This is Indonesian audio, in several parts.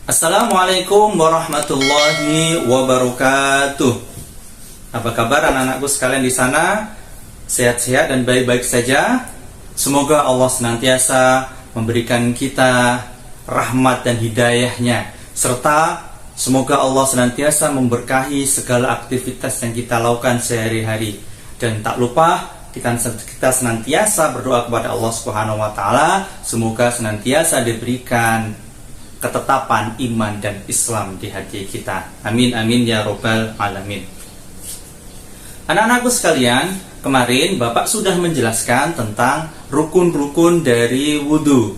Assalamualaikum warahmatullahi wabarakatuh. Apa kabar anak-anakku sekalian di sana? Sehat-sehat dan baik-baik saja. Semoga Allah senantiasa memberikan kita rahmat dan hidayahnya, serta semoga Allah senantiasa memberkahi segala aktivitas yang kita lakukan sehari-hari. Dan tak lupa kita senantiasa berdoa kepada Allah Subhanahu wa taala, semoga senantiasa diberikan ketetapan iman dan Islam di hati kita. Amin amin ya robbal alamin. Anak-anakku sekalian, kemarin Bapak sudah menjelaskan tentang rukun-rukun dari wudhu.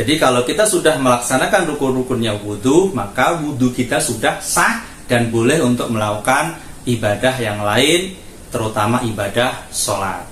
Jadi kalau kita sudah melaksanakan rukun-rukunnya wudhu, maka wudhu kita sudah sah dan boleh untuk melakukan ibadah yang lain, terutama ibadah sholat.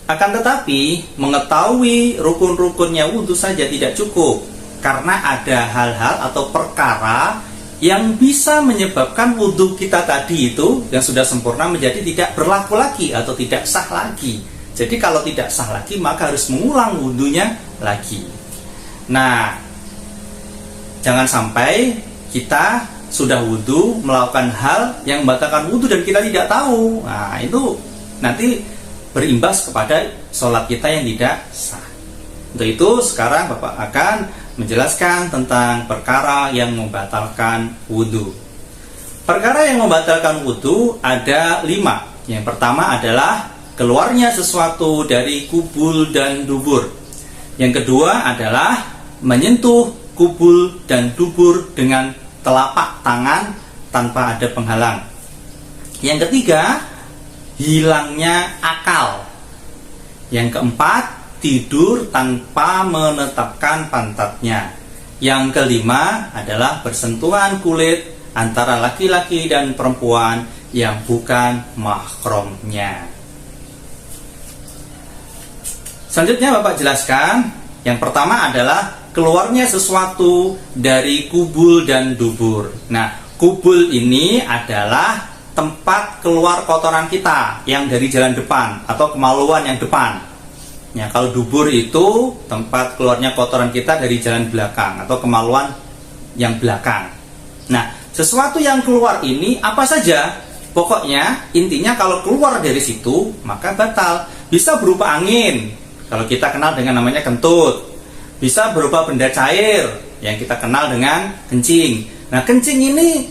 Akan tetapi, mengetahui rukun-rukunnya wudhu saja tidak cukup, karena ada hal-hal atau perkara yang bisa menyebabkan wudhu kita tadi itu yang sudah sempurna menjadi tidak berlaku lagi atau tidak sah lagi. Jadi kalau tidak sah lagi, maka harus mengulang wudhunya lagi. Nah, jangan sampai kita sudah wudhu melakukan hal yang membatalkan wudhu dan kita tidak tahu. Nah, itu nanti berimbas kepada sholat kita yang tidak sah. Untuk itu sekarang Bapak akan menjelaskan tentang perkara yang membatalkan wudhu. Perkara yang membatalkan wudhu ada 5. Yang pertama adalah keluarnya sesuatu dari kubul dan dubur. Yang kedua adalah menyentuh kubul dan dubur dengan telapak tangan tanpa ada penghalang. Yang ketiga, hilangnya akal. Yang keempat, tidur tanpa menetapkan pantatnya. Yang kelima adalah bersentuhan kulit antara laki-laki dan perempuan yang bukan mahramnya. Selanjutnya Bapak jelaskan. Yang pertama adalah keluarnya sesuatu dari kubul dan dubur. Nah, kubul ini adalah tempat keluar kotoran kita yang dari jalan depan atau kemaluan yang depan. Ya, kalau dubur itu tempat keluarnya kotoran kita dari jalan belakang atau kemaluan yang belakang. Nah, sesuatu yang keluar ini apa saja? Pokoknya intinya kalau keluar dari situ maka batal. Bisa berupa angin, kalau kita kenal dengan namanya kentut. Bisa berupa benda cair yang kita kenal dengan kencing. Nah, kencing ini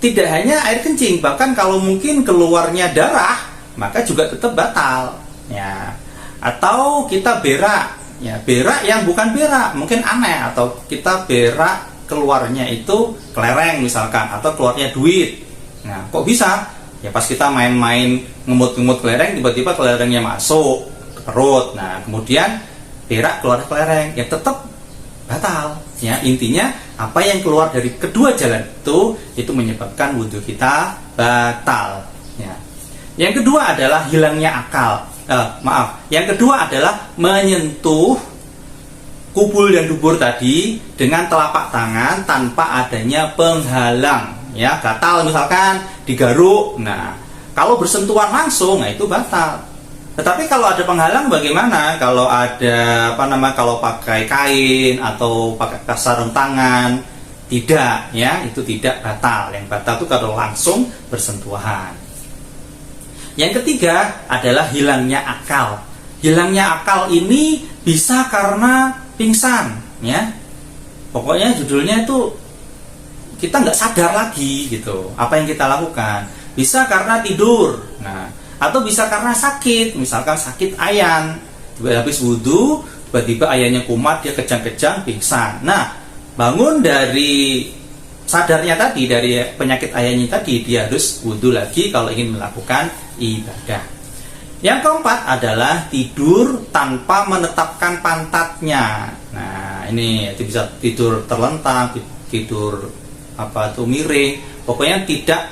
tidak hanya air kencing, bahkan kalau mungkin keluarnya darah maka juga tetap batal. Ya. Atau kita berak, ya berak yang bukan berak, mungkin aneh, atau kita berak keluarnya itu kelereng misalkan, atau keluarnya duit. Nah, kok bisa? Ya pas kita main-main ngemut-ngemut kelereng, tiba-tiba kelerengnya masuk ke perut. Nah, kemudian berak keluar kelereng, ya tetap batal. Ya intinya apa yang keluar dari kedua jalan itu menyebabkan wudhu kita batal. Ya. Yang kedua adalah hilangnya akal. Yang kedua adalah menyentuh kubul dan dubur tadi dengan telapak tangan tanpa adanya penghalang. Ya, gatal misalkan digaruk. Nah, kalau bersentuhan langsung, nah itu batal. Tetapi kalau ada penghalang bagaimana? Kalau ada kalau pakai kain atau pakai sarung tangan, tidak, ya, itu tidak batal. Yang batal itu kalau langsung bersentuhan. Yang ketiga adalah hilangnya akal. Hilangnya akal ini bisa karena pingsan, ya. Pokoknya judulnya itu kita nggak sadar lagi gitu apa yang kita lakukan. Bisa karena tidur, nah, atau bisa karena sakit, misalkan sakit ayan. Habis wudhu, tiba-tiba ayannya kumat, dia kejang-kejang, pingsan. Nah, bangun dari sadarnya tadi, dari penyakit ayannya tadi, dia harus wudhu lagi kalau ingin melakukan ibadah. Yang keempat adalah tidur tanpa menetapkan pantatnya. Nah, ini itu bisa tidur terlentang, tidur miring, pokoknya tidak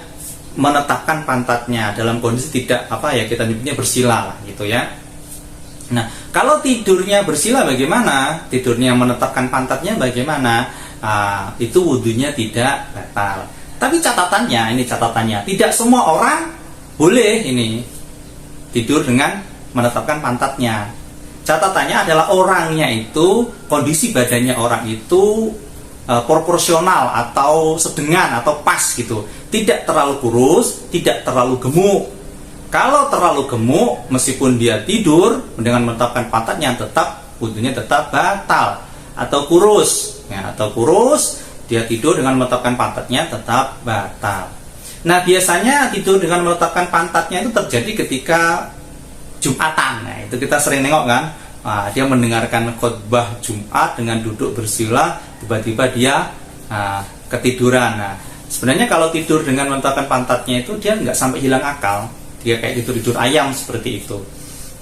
menetapkan pantatnya dalam kondisi tidak kita nyebutnya bersila lah gitu ya. Nah, kalau tidurnya bersila bagaimana? Tidurnya menetapkan pantatnya bagaimana? Itu wudhunya tidak batal. Tapi catatannya, tidak semua orang boleh ini tidur dengan menetapkan pantatnya. Catatannya adalah orangnya itu, kondisi badannya orang itu proporsional atau sedengan atau pas gitu. Tidak terlalu kurus, tidak terlalu gemuk. Kalau terlalu gemuk, meskipun dia tidur dengan menetapkan pantatnya, tetap wudunya tetap batal. Atau kurus, ya, atau kurus, dia tidur dengan menetapkan pantatnya tetap batal. Nah, biasanya tidur dengan meletakkan pantatnya itu terjadi ketika Jumatan. Nah, itu kita sering nengok kan. Dia mendengarkan khotbah Jumat dengan duduk bersila, tiba-tiba dia ketiduran. Nah, sebenarnya kalau tidur dengan meletakkan pantatnya itu dia nggak sampai hilang akal, dia kayak tidur ayam seperti itu.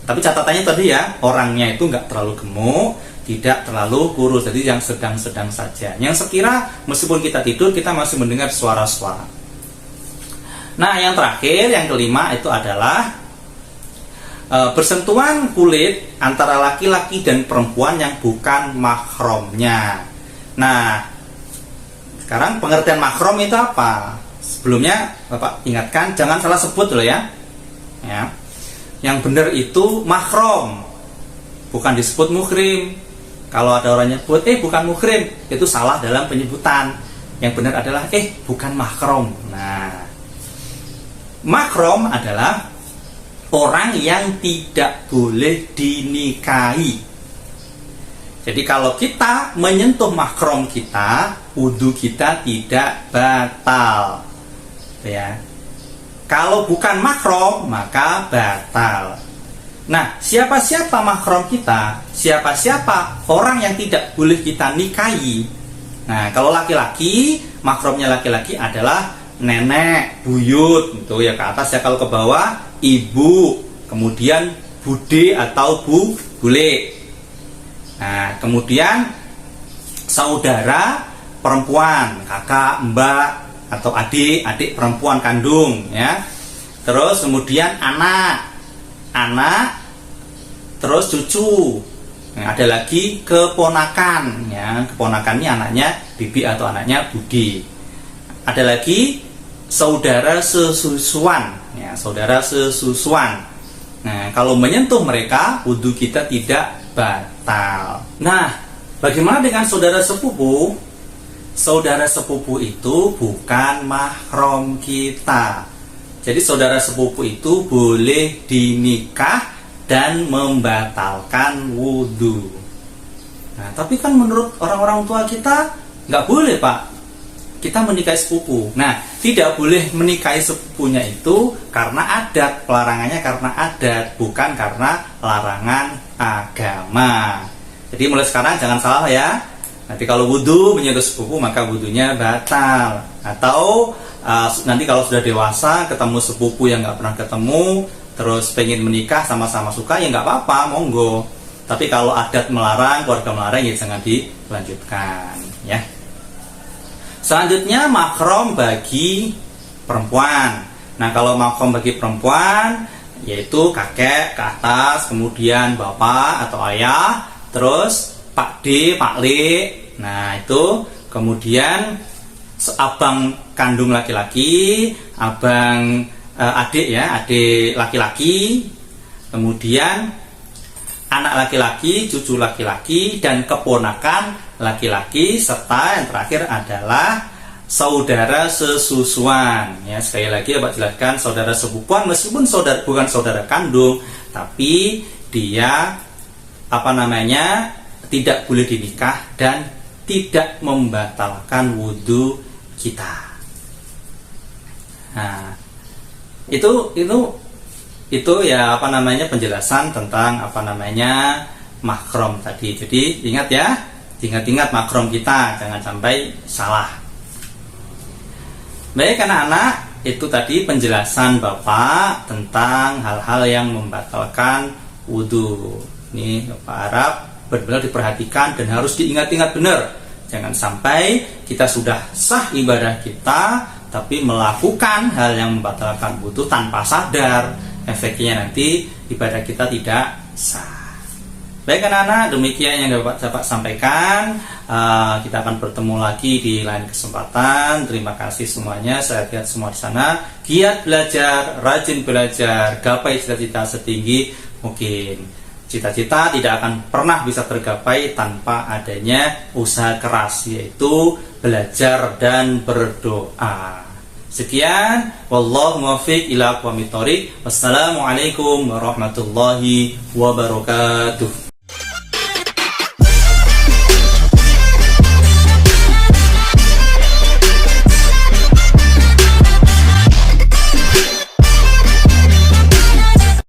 Tapi catatannya tadi ya, orangnya itu nggak terlalu gemuk, tidak terlalu kurus, jadi yang sedang-sedang saja. Yang sekira meskipun kita tidur, kita masih mendengar suara-suara. Nah, yang terakhir, yang kelima itu adalah bersentuhan kulit antara laki-laki dan perempuan yang bukan mahramnya. Nah, sekarang pengertian mahram itu apa? Sebelumnya Bapak ingatkan, jangan salah sebut loh ya. Yang benar itu mahram, bukan disebut muhrim. Kalau ada orang nyebut bukan muhrim, itu salah dalam penyebutan. Yang benar adalah bukan mahram. Nah, mahram adalah orang yang tidak boleh dinikahi. Jadi kalau kita menyentuh mahram kita, wudu kita tidak batal. Ya. Kalau bukan mahram, maka batal. Nah, siapa-siapa mahram kita? Siapa-siapa orang yang tidak boleh kita nikahi? Nah, kalau laki-laki, mahramnya laki-laki adalah nenek, buyut, itu ya ke atas ya. Kalau ke bawah, ibu, kemudian bude atau bule. Nah, kemudian saudara perempuan, kakak, mbak atau adik perempuan kandung ya. Terus kemudian anak, terus cucu. Nah, ada lagi keponakan ya. Keponakan ini anaknya bibi atau anaknya budi. Ada lagi saudara sesusuan ya, saudara sesusuan. Nah, kalau menyentuh mereka, wudu kita tidak batal. Nah, bagaimana dengan saudara sepupu? Saudara sepupu itu bukan mahram kita. Jadi saudara sepupu itu boleh dinikah dan membatalkan wudu. Nah, tapi kan menurut orang-orang tua kita nggak boleh, Pak, kita menikahi sepupu. Nah, tidak boleh menikahi sepupunya itu karena adat, pelarangannya karena adat, bukan karena larangan agama. Jadi mulai sekarang jangan salah ya. Nanti kalau wudu menyentuh sepupu, maka wudunya batal. Atau nanti kalau sudah dewasa ketemu sepupu yang nggak pernah ketemu, terus pengen menikah sama-sama suka, ya nggak apa-apa, monggo. Tapi kalau adat melarang, keluarga melarang, ya jangan dilanjutkan ya. Selanjutnya mahram bagi perempuan. Nah, kalau mahram bagi perempuan yaitu kakek ke atas, kemudian bapak atau ayah, terus Pak D, Pak L. Nah, itu kemudian abang kandung laki-laki, abang adik ya, adik laki-laki, kemudian anak laki-laki, cucu laki-laki, dan keponakan laki-laki, serta yang terakhir adalah saudara sesusuan. Ya, sekali lagi Bapak jelaskan, saudara sepupuan meskipun bukan saudara kandung, tapi dia tidak boleh dinikah dan tidak membatalkan wudu kita. Nah, itu ya penjelasan tentang mahram tadi. Jadi ingat mahram kita, jangan sampai salah. Baik anak-anak, itu tadi penjelasan Bapak tentang hal-hal yang membatalkan wudu. Ini Bapak harap benar-benar diperhatikan dan harus diingat-ingat benar. Jangan sampai kita sudah sah ibadah kita, tapi melakukan hal yang membatalkan wudu tanpa sadar. Efeknya nanti ibadah kita tidak sah. Baik anak-anak, demikian yang dapat sampaikan. Kita akan bertemu lagi di lain kesempatan. Terima kasih semuanya. Saya lihat semua di sana giat belajar, rajin belajar, gapai cita-cita setinggi mungkin. Cita-cita tidak akan pernah bisa tergapai tanpa adanya usaha keras, yaitu belajar dan berdoa. Sekian, wallahu muwaffiq ila aqwamit thoriq. Wassalamualaikum warahmatullahi wabarakatuh.